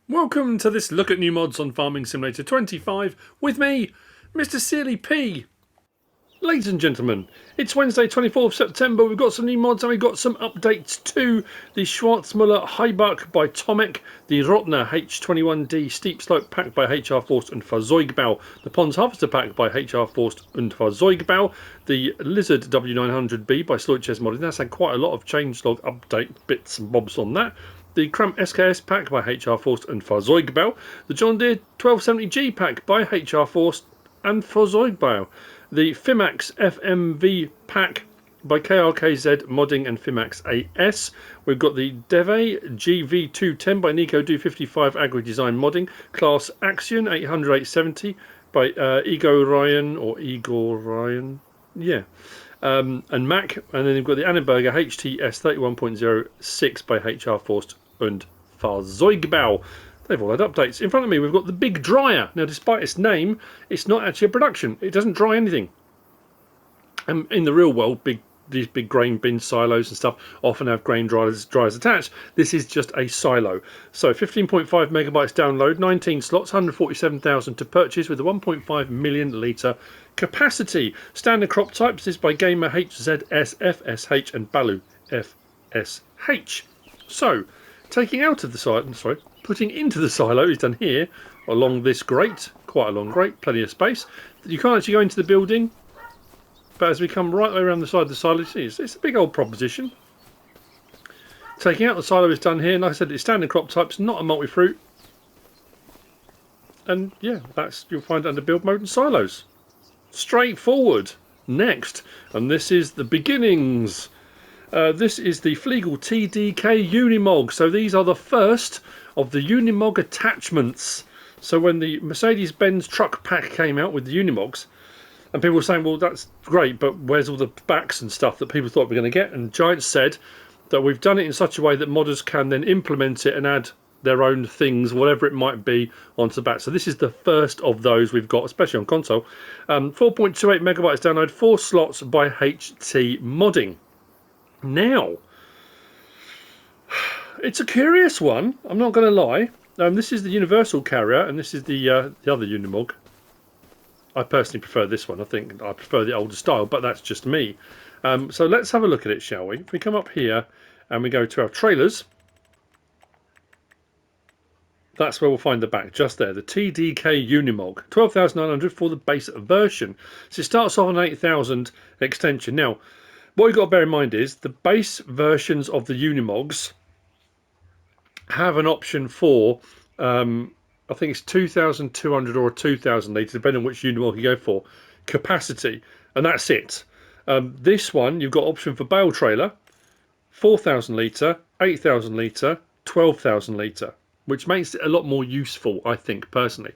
Welcome to this look at new mods on Farming Simulator 25 with me, MrSealyp. Ladies and gentlemen, it's Wednesday 24th September, we've got some new mods and we've got some updates to the Schwarzmüller Heibuck by Tomek, the Rotner H21D Steep Slope Pack by HR Forst and Fahrzeugbau, the Pons Harvester Pack by HR Forst and Fahrzeugbau, the Lizard W900B by htModding. That's had quite a lot of changelog update bits and bobs on that. The Kramp SKS pack by HR Forst and Fahrzeugbau, the John Deere 1270G pack by HR Forst and Fahrzeugbau, the Fimax FMV pack by KRKZ Modding and Fimax AS. We've got the Deve GV210 by Nico Do55 Agri Design Modding, Class Axion 800-870 by Igor Ryan, yeah. And Mac, and then you've got the Annenberger HTS 31.06 by HR Forst and Fahrzeugbau. They've all had updates. In front of me we've got the Big Dryer. Now despite its name, it's not actually a production. It doesn't dry anything. In the real world, these big grain bin silos and stuff often have grain dryers attached. This is just a silo. So 15.5 megabytes download, 19 slots, 147,000 to purchase with a 1.5 million litre capacity. Standard crop types is by gamerhzsFsh and BaluFsh. So taking out of the silo, putting into the silo is done here along this grate, quite a long grate, plenty of space. You can't actually go into the building, but as we come right the way around the side of the silo, it's a big old proposition. Taking out the silo is done here, and like I said, it's standard crop types, not a multi-fruit. And yeah, you'll find it under build mode and silos. Straightforward. Next, and this is the beginnings. This is the Fliegl TDK UNIMOG. So these are the first of the Unimog attachments. So when the Mercedes-Benz truck pack came out with the Unimogs, and people were saying, well, that's great, but where's all the backs and stuff that people thought we were going to get? And Giant said that we've done it in such a way that modders can then implement it and add their own things, whatever it might be, onto the back. So this is the first of those we've got, especially on console. 4.28 megabytes download, 4 slots by htModding. Now, it's a curious one, I'm not going to lie. This is the universal carrier, and this is the other Unimog. I personally prefer this one. I think I prefer the older style, but that's just me. So let's have a look at it, shall we? If we come up here and we go to our trailers, that's where we'll find the back, just there, the TDK Unimog, 12,900 for the base version. So it starts off on 8,000 extension. Now, what you've got to bear in mind is the base versions of the Unimogs have an option for, I think it's 2,200 or 2,000 litres, depending on which Unimog you go for, capacity, and that's it. This one, you've got option for bale trailer, 4,000 litre, 8,000 litre, 12,000 litre, which makes it a lot more useful, I think, personally.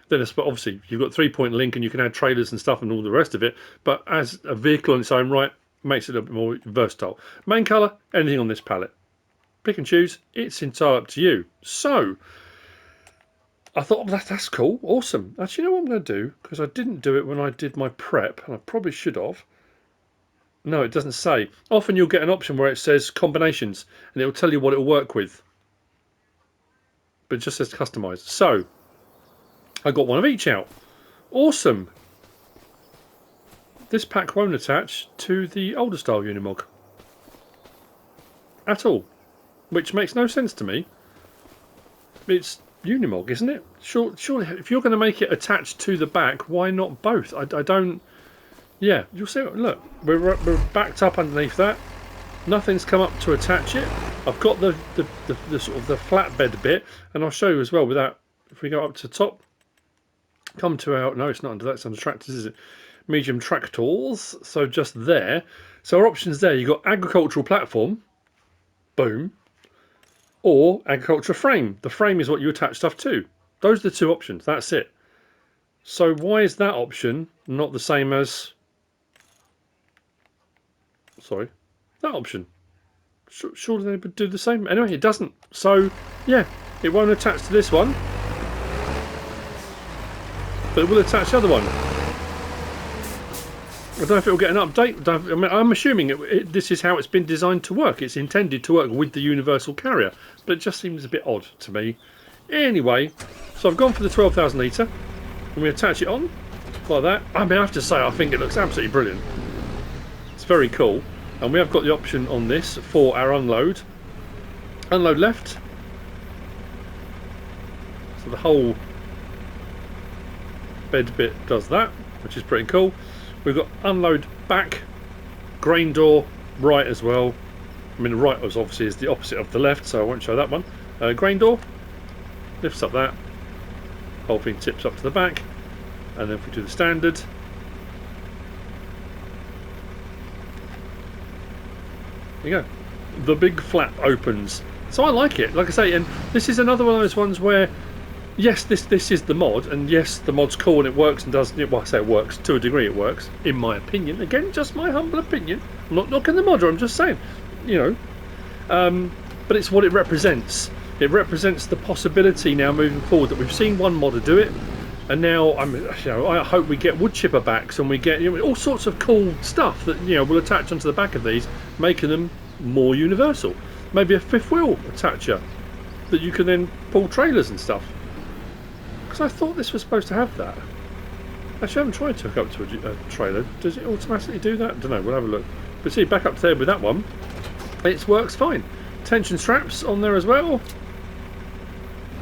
Then obviously, you've got 3-point link and you can add trailers and stuff and all the rest of it, but as a vehicle on its own right, makes it a bit more versatile. Main colour, anything on this palette. Pick and choose, it's entirely up to you. So, I thought, that's cool, awesome. Actually, you know what I'm going to do? Because I didn't do it when I did my prep, and I probably should have. No, it doesn't say. Often you'll get an option where it says combinations, and it will tell you what it will work with. But it just says customise. So, I got one of each out. Awesome. This pack won't attach to the older style Unimog at all, which makes no sense to me. It's Unimog, isn't it? Surely, if you're going to make it attached to the back, why not both? I don't. Yeah, you'll see. Look, we're backed up underneath that. Nothing's come up to attach it. I've got the sort of the flatbed bit, and I'll show you as well. With that, if we go up to the top, come to our. No, it's not under that. It's under tractors, is it? Medium tractors, so just there. So our options there, you've got agricultural platform, boom, or agricultural frame. The frame is what you attach stuff to. Those are the two options, that's it. So why is that option not the same as, sorry, that option? Surely they would do the same. Anyway, it doesn't. So yeah, it won't attach to this one, but it will attach the other one. I don't know if it will get an update. I mean, I'm assuming this is how it's been designed to work. It's intended to work with the universal carrier, but it just seems a bit odd to me. Anyway, so I've gone for the 12,000 litre, and we attach it on like that. I mean, I have to say, I think it looks absolutely brilliant. It's very cool. And we have got the option on this for our unload. Unload left. So the whole bed bit does that, which is pretty cool. We've got unload back, grain door right as well. I mean, the right was obviously is the opposite of the left, so I won't show that one. Grain door lifts up that, whole thing tips up to the back, and then if we do the standard, there you go, the big flap opens. So I like it, like I say, and this is another one of those ones where, yes, this is the mod, and yes, the mod's cool and it works and does, well, I say it works, to a degree it works, in my opinion. Again, just my humble opinion. I'm not knocking the modder, I'm just saying, you know. But it's what it represents. It represents the possibility now moving forward that we've seen one modder do it, and now I hope we get wood chipper backs and we get all sorts of cool stuff that will attach onto the back of these, making them more universal. Maybe a fifth wheel attacher that you can then pull trailers and stuff. Because I thought this was supposed to have that. Actually, I haven't tried to hook up to a trailer. Does it automatically do that? I don't know, we'll have a look. But see, back up there with that one, it works fine. Tension straps on there as well,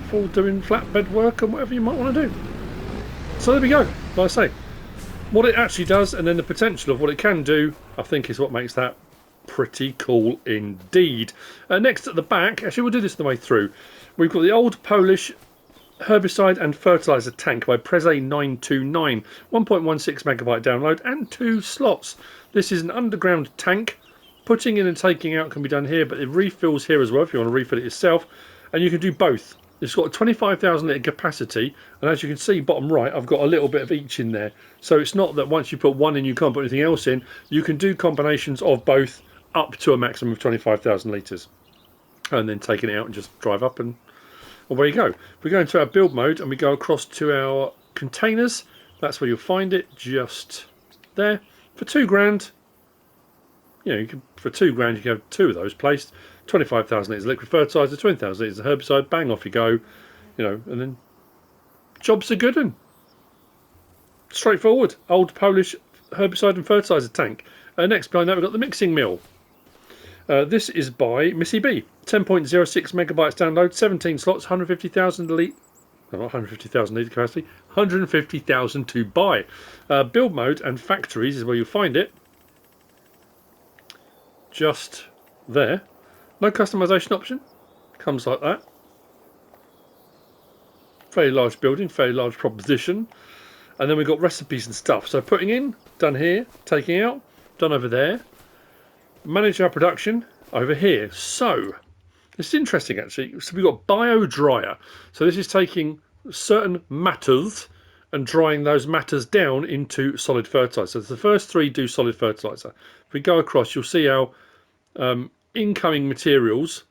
for doing flatbed work and whatever you might want to do. So there we go, like I say. What it actually does, and then the potential of what it can do, I think is what makes that pretty cool indeed. Next at the back, actually we'll do this the way through. We've got the old Polish Herbicide and Fertilizer tank by Preze929, 1.16 megabyte download and 2 slots. This is an underground tank. Putting in and taking out can be done here, but it refills here as well if you want to refill it yourself, and you can do both. It's got a 25,000 litre capacity, and as you can see bottom right, I've got a little bit of each in there. So it's not that once you put one in you can't put anything else in. You can do combinations of both up to a maximum of 25,000 litres, and then taking it out and just drive up, and well, there you go. We go into our build mode and we go across to our containers. That's where you'll find it, just there. For £2,000, for £2,000 you can have 2 of those placed. 25,000 litres of liquid fertiliser, 20,000 litres of herbicide, bang, off you go, and then jobs are good and straightforward. Old Polish herbicide and fertiliser tank. Next behind that we've got the mixing mill. This is by MISSYB, 10.06 megabytes download, 17 slots, 150,000 litre, no, not 150,000 litre capacity, 150,000 to buy. Build mode and factories is where you'll find it. Just there. No customization option. Comes like that. Very large building, very large proposition. And then we've got recipes and stuff. So putting in, done here. Taking out, done over there. Manage our production over here. So it's interesting actually. So we've got bio dryer. So this is taking certain matters and drying those matters down into solid fertilizer. So the first 3 do solid fertilizer. If we go across, you'll see our incoming materials,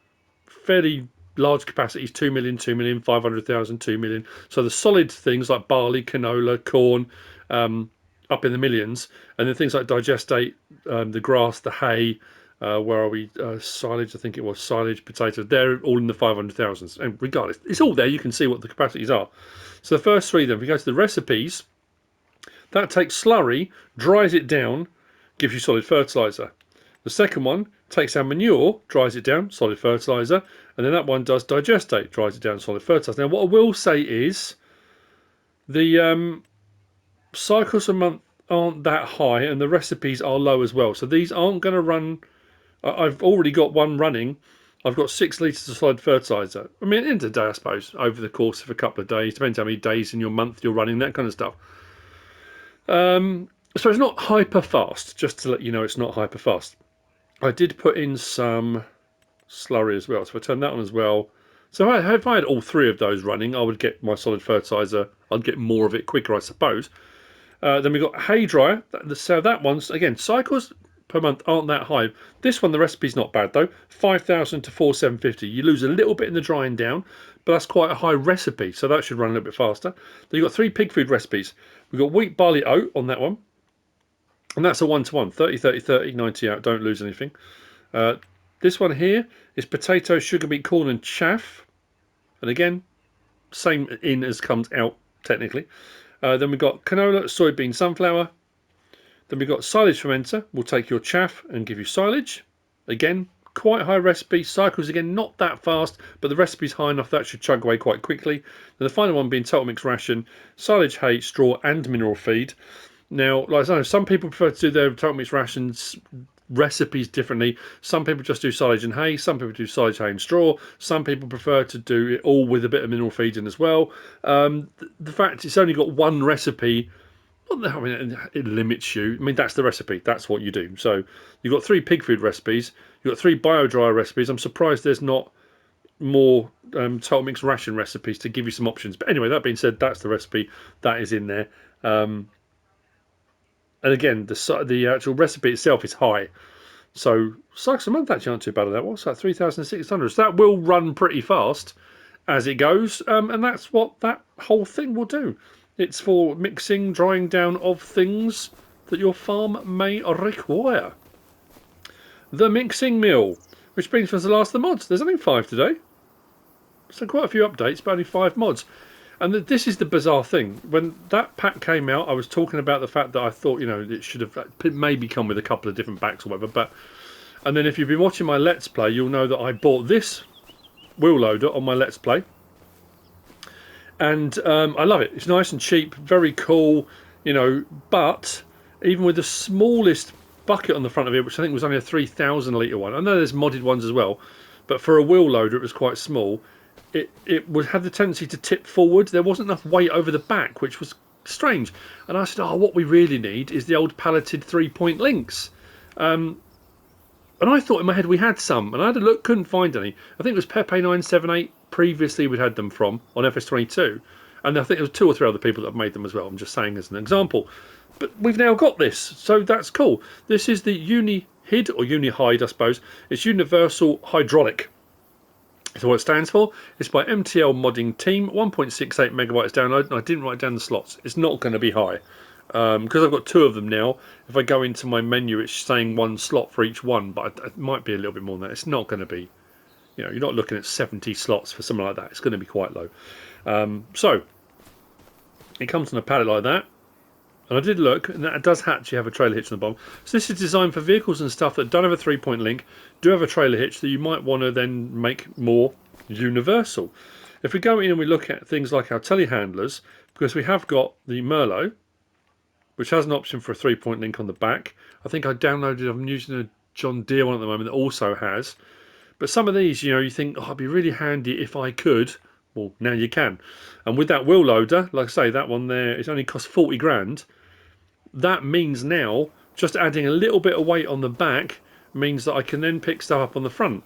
fairly large capacities, 2 million, 2 million, 500,000, 2 million. So the solid things like barley, canola, corn, up in the millions, and then things like digestate, the grass, the hay, where are we, silage, I think it was, silage, potatoes, they're all in the 500,000s. And regardless, it's all there, you can see what the capacities are. So the first 3 then, if we go to the recipes, that takes slurry, dries it down, gives you solid fertilizer. The second one takes our manure, dries it down, solid fertilizer, and then that one does digestate, dries it down, solid fertilizer. Now what I will say is the cycles a month aren't that high and the recipes are low as well. So these aren't going to run, I've already got one running, I've got 6 litres of solid fertilizer. I mean, at the end of the day, I suppose, over the course of a couple of days, depends how many days in your month you're running, that kind of stuff. So it's not hyper fast, just to let you know it's not hyper fast. I did put in some slurry as well, so if I turn that on as well. So if I had all 3 of those running, I would get my solid fertilizer, I'd get more of it quicker, I suppose. Then we've got hay dryer, so that one's, again, cycles per month aren't that high. This one, the recipe's not bad though, 5,000 to 4,750. You lose a little bit in the drying down, but that's quite a high recipe, so that should run a little bit faster. Then you've got 3 pig food recipes. We've got wheat, barley, oat on that one. And that's a 1-to-1, 30, 30, 30, 90 out, don't lose anything. This one here is potato, sugar beet, corn and chaff. And again, same in as comes out technically. Then we've got canola, soybean, sunflower. Then we've got silage fermenter. We'll take your chaff and give you silage. Again, quite high recipe. Cycles again, not that fast, but the recipe's high enough that should chug away quite quickly. And the final one being total mix ration, silage, hay, straw, and mineral feed. Now, like I say, some people prefer to do their total mix rations recipes differently. Some people just do silage and hay. Some people do silage, hay, and straw. Some people prefer to do it all with a bit of mineral feed in as well. The fact it's only got one recipe, I mean, it limits you. I mean, that's the recipe. That's what you do. So you've got 3 pig food recipes. You've got 3 bio-dryer recipes. I'm surprised there's not more total mix ration recipes to give you some options. But anyway, that being said, that's the recipe that is in there. And again, the actual recipe itself is high. So cycles a month actually aren't too bad at that. What's that? 3,600. So that will run pretty fast as it goes. And that's what that whole thing will do. It's for mixing, drying down of things that your farm may require. The mixing mill, which brings us to the last of the mods. There's only 5 today. So quite a few updates, but only 5 mods. And this is the bizarre thing. When that pack came out, I was talking about the fact that I thought, you know, it should have maybe come with a couple of different packs or whatever. And then if you've been watching my Let's Play, you'll know that I bought this wheel loader on my Let's Play. And I love it. It's nice and cheap, very cool, you know. But even with the smallest bucket on the front of it, which I think was only a 3,000 litre one. I know there's modded ones as well. But for a wheel loader, it was quite small. It would have the tendency to tip forward. There wasn't enough weight over the back, which was strange. And I said, oh, what we really need is the old palleted 3-point links. And I thought in my head we had some. And I had a look, couldn't find any. I think it was Pepe 978 previously we'd had them from on FS22. And I think there was 2 or 3 other people that have made them as well. I'm just saying as an example. But we've now got this, so that's cool. This is the Unihyd, or Unihyd, I suppose. It's Universal Hydraulic. So what it stands for, it's by MTL Modding Team, 1.68 megabytes download, and I didn't write down the slots. It's not going to be high, because I've got 2 of them now. If I go into my menu, it's saying 1 slot for each one, but it might be a little bit more than that. It's not going to be, you know, you're not looking at 70 slots for something like that. It's going to be quite low. So, it comes on a pallet like that. And I did look, and that does actually have a trailer hitch on the bottom. So this is designed for vehicles and stuff that don't have a 3-point link, do have a trailer hitch that you might want to then make more universal. If we go in and we look at things like our telehandlers, because we have got the Merlot, which has an option for a 3-point link on the back. I think I downloaded, I'm using a John Deere one at the moment that also has. But some of these, you know, you think, oh, it'd be really handy if I could. Well, now you can. And with that wheel loader, like I say, that one there, it only costs 40 grand. That means now, just adding a little bit of weight on the back means that I can then pick stuff up on the front.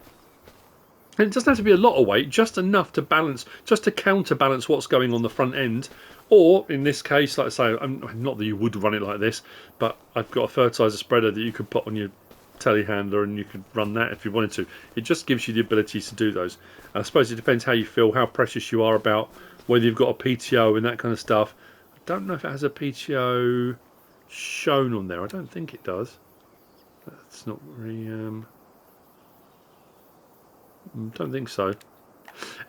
And it doesn't have to be a lot of weight, just enough to balance, just to counterbalance what's going on the front end. Or, in this case, like I say, not that you would run it like this, but I've got a fertilizer spreader that you could put on your telehandler and you could run that if you wanted to. It just gives you the ability to do those. I suppose it depends how you feel, how precious you are about whether you've got a PTO and that kind of stuff. I don't know if it has a PTO shown on there. I don't think it does. That's not really don't think so.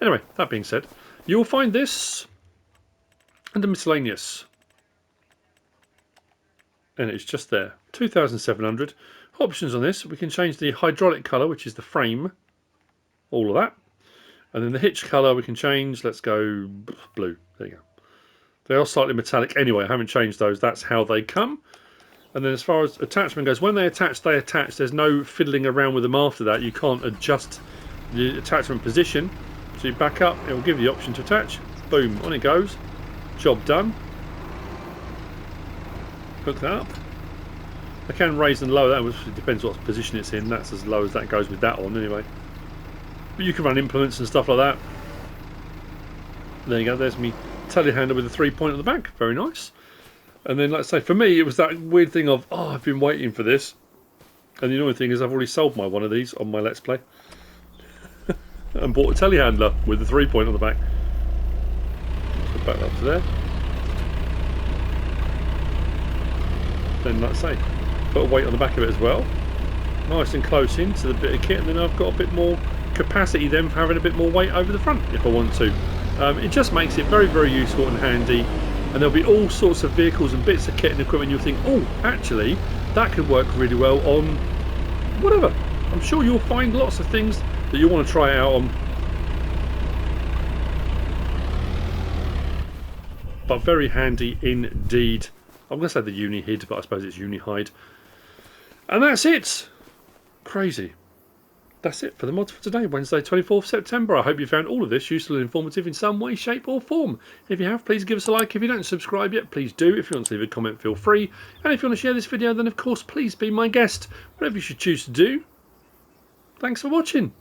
Anyway, that being said, you'll find this under miscellaneous, and it's just there. 2,700 options on this. We can change the hydraulic colour, which is the frame, all of that, and then the hitch colour we can change. Let's go blue. There you go. They are slightly metallic anyway. I haven't changed those. That's how they come. And then as far as attachment goes, when they attach, they attach. There's no fiddling around with them after that. You can't adjust the attachment position. So you back up, it will give you the option to attach. Boom, on it goes. Job done. Hook that up. I can raise and lower that, which depends what position it's in. That's as low as that goes with that on anyway. But you can run implements and stuff like that. There you go, there's me telehandler with a 3-point on the back. Very nice. And then, like I say, for me, it was that weird thing of, oh, I've been waiting for this. And the annoying thing is I've already sold my one of these on my Let's Play. And bought a telehandler with a 3-point on the back. So back up to there. Then, like I say, put a weight on the back of it as well. Nice and close into the bit of kit. And then I've got a bit more capacity then for having a bit more weight over the front if I want to. It just makes it very, very useful and handy, and there'll be all sorts of vehicles and bits of kit and equipment you'll think, oh, actually that could work really well on whatever. I'm sure you'll find lots of things that you'll want to try out on. But very handy indeed. I'm going to say the Unihyd, but I suppose it's Unihyd. And that's it. Crazy. That's it for the mods for today, Wednesday 24th September. I hope you found all of this useful and informative in some way, shape or form. If you have, please give us a like. If you don't subscribe yet, please do. If you want to leave a comment, feel free. And if you want to share this video, then of course please be my guest. Whatever you should choose to do. Thanks for watching.